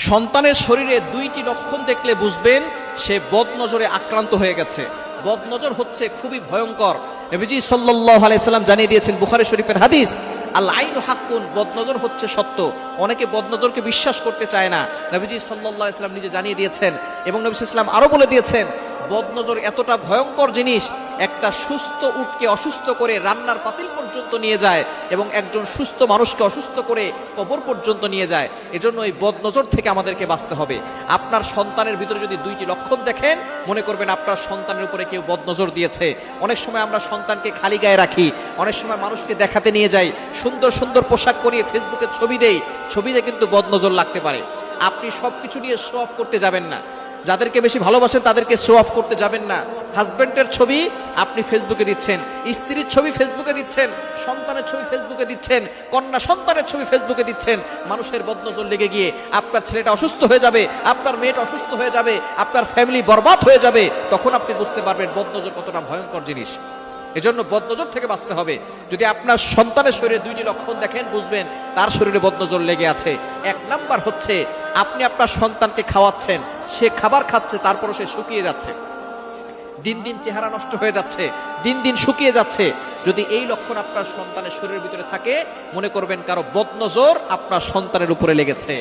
সন্তানের শরীরে দুইটি লক্ষণ দেখলে বুঝবেন সে বদনজরে আক্রান্ত হয়ে গেছে। বদনজর হচ্ছে খুবই ভয়ঙ্কর। নবীজি সাল্লাল্লাহু আলাইহি সাল্লাম জানিয়ে দিয়েছেন, বুখারী শরীফের হাদিস, আল আইনু হাক্কুন, বদনজর হচ্ছে সত্য। অনেকে বদনজরকে বিশ্বাস করতে চায় না। নবীজি সাল্লাল্লাহু আলাইহি সাল্লাম নিজে জানিয়ে দিয়েছেন এবং নবী সাল্লাল্লাহু আলাইহি সাল্লাম আরো বলে দিয়েছেন, বদনজর এতটা ভয়ঙ্কর জিনিস, একটা সুস্থ উটকে অসুস্থ করে রান্নার পাতিল পর্যন্ত নিয়ে যায় এবং একজন সুস্থ মানুষকে অসুস্থ করে কবর পর্যন্ত নিয়ে যায়। এজন্য এই বদনজর থেকে আমাদেরকে বাঁচতে হবে। আপনার সন্তানের ভিতরে যদি দুইটি লক্ষণ দেখেন, মনে করবেন আপনার সন্তানের উপরে কেউ বদনজর দিয়েছে। অনেক সময় আমরা সন্তানকে খালি গায়ে রাখি, অনেক সময় মানুষকে দেখাতে নিয়ে যাই, সুন্দর সুন্দর পোশাক পরিয়ে ফেসবুকে ছবি দেই, ছবিতে কিন্তু বদনজর লাগতে পারে। আপনি সবকিছু নিয়ে শো অফ করতে যাবেন না। যাদেরকে বেশি ভালোবাসেন তাদেরকে শো অফ করতে যাবেন না। হাজবেন্ডের ছবি আপনি ফেসবুকে দিচ্ছেন, স্ত্রীর ছবি ফেসবুকে দিচ্ছেন, সন্তানের ছবি ফেসবুকে দিচ্ছেন, কন্যা সন্তানের ছবি ফেসবুকে দিচ্ছেন। মানুষের বদনজর লেগে গিয়ে আপনার ছেলেটা অসুস্থ হয়ে যাবে, আপনার মেয়েটা অসুস্থ হয়ে যাবে, আপনার ফ্যামিলি বরবাদ হয়ে যাবে। তখন আপনি বুঝতে পারবেন বদনজর কতটা ভয়ঙ্কর জিনিস। এজন্য বদনজর থেকে বাঁচতে হবে। যদি আপনার সন্তানের শরীরে দুইটি লক্ষণ দেখেন, বুঝবেন তার শরীরে বদনজর লেগে আছে। এক নাম্বার হচ্ছে, আপনি আপনার সন্তানকে খাওয়াচ্ছেন, সে খাবার খাচ্ছে, তারপরও সে শুকিয়ে যাচ্ছে, দিন দিন চেহারা নষ্ট হয়ে যাচ্ছে, দিন দিন শুকিয়ে যাচ্ছে। যদি এই লক্ষণ আপনার সন্তানের শরীরের ভিতরে থাকে, মনে করবেন কারো বদনজর আপনার সন্তানের উপরে লেগেছে।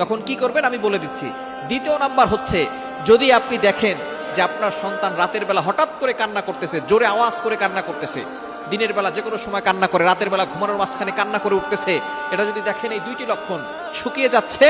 তখন কি করবেন আমি বলে দিচ্ছি। দ্বিতীয় নাম্বার হচ্ছে, যদি আপনি দেখেন যে আপনার সন্তান রাতের বেলা হঠাৎ করে কান্না করতেছে, জোরে আওয়াজ করে কান্না করতেছে, দিনের বেলা যে কোনো সময় কান্না করে, রাতের বেলা ঘুমানোর মাঝখানে কান্না করে উঠতেছে, এটা যদি দেখেন এই দুইটি লক্ষণ, শুকিয়ে যাচ্ছে,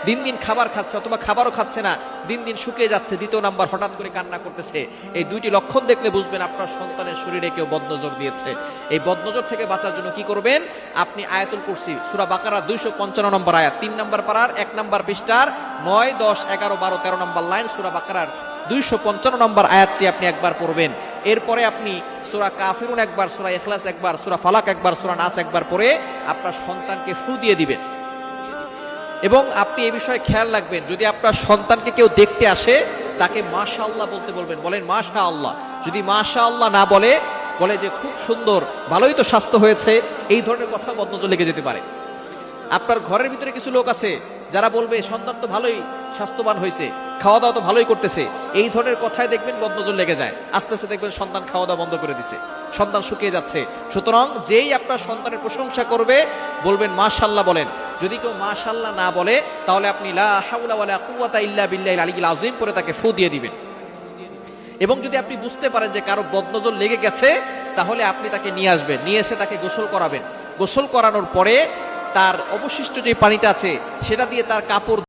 দিন দিন খাবার খাচ্ছে অথবা খাবারও খাচ্ছে না, দিন দিন শুকিয়ে যাচ্ছে, দ্বিতীয় নাম্বার হঠাৎ করে কান্না করতেছে, এই দুইটি লক্ষণ দেখলে বুঝবেন আপনার সন্তানের শরীরে কেউ বদনজর দিয়েছে। এই বদনজর থেকে বাঁচার জন্য কি করবেন? আপনি আয়াতুল কুরসি সূরা বাকারা 255 নম্বর আয়াত, 3 নম্বর পারার 1 নম্বর পৃষ্ঠার 9, 10, 11, 12, 13 নম্বর লাইন সূরা বাকারার 255 নম্বর আয়াতটি আপনি একবার পড়বেন। এরপরে আপনি সূরা কাফিরুন একবার, সূরা ইখলাস একবার, সূরা ফালাক একবার, সূরা নাস একবার পড়ে আপনার সন্তানকে ফু দিয়ে দিবেন। এবং আপনি এই বিষয়ে খেয়াল রাখবেন, যদি আপনার সন্তানকে কেউ দেখতে আসে, তাকে মাশাআল্লাহ বলতে বলবেন। বলেন মাশাআল্লাহ। যদি মাশাআল্লাহ না বলে, বলে যে খুব সুন্দর, ভালোই তো স্বাস্থ্য হয়েছে, এই ধরনের কথা বদনজর লেগে যেতে পারে। আপনার ঘরের ভিতরে কিছু লোক আছে যারা বলবে সন্তান তো ভালোই স্বাস্থ্যবান হয়েছে, খাওয়া দাওয়া তো ভালোই করতেছে, এই ধরনের কথায় দেখবেন বদনজর লেগে যায়। আস্তে আস্তে দেখবেন সন্তান খাওয়া দাওয়া বন্ধ করে দিছে, সন্তান শুকিয়ে যাচ্ছে। সুতরাং যেই আপনার সন্তানের প্রশংসা করবে, বলবেন মাশাআল্লাহ বলেন। যদি কেউ মাশাআল্লাহ না বলে, তাহলে আপনি লা হাওলা ওয়ালা কুওয়াতা ইল্লা বিল্লাহিল আলিয়্যিল আযীম পরে তাকে ফু দিয়ে দিবেন। এবং যদি আপনি বুঝতে পারেন যে কারো বদনজর লেগে গেছে, তাহলে আপনি তাকে নিয়ে আসবেন, নিয়ে এসে তাকে গোসল করাবেন। গোসল করানোর পরে তার অবশিষ্ট যে পানিটা আছে সেটা দিয়ে তার কাপড়